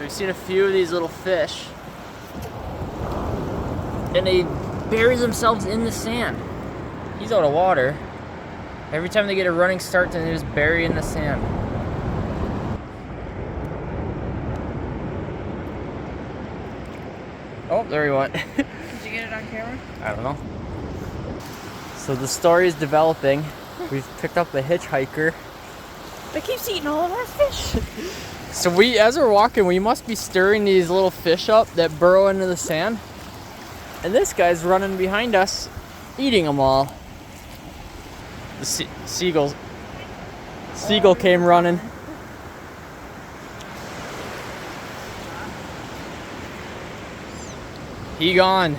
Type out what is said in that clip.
we've seen a few of these little fish, and they bury themselves in the sand. He's out of water. Every time they get a running start, then they just bury in the sand. Oh, there he went. Did you get it on camera? I don't know. So the story is developing. We've picked up a hitchhiker. It keeps eating all of our fish. So as we're walking, we must be stirring these little fish up that burrow into the sand. And this guy's running behind us, eating them all. The seagull came running. He gone.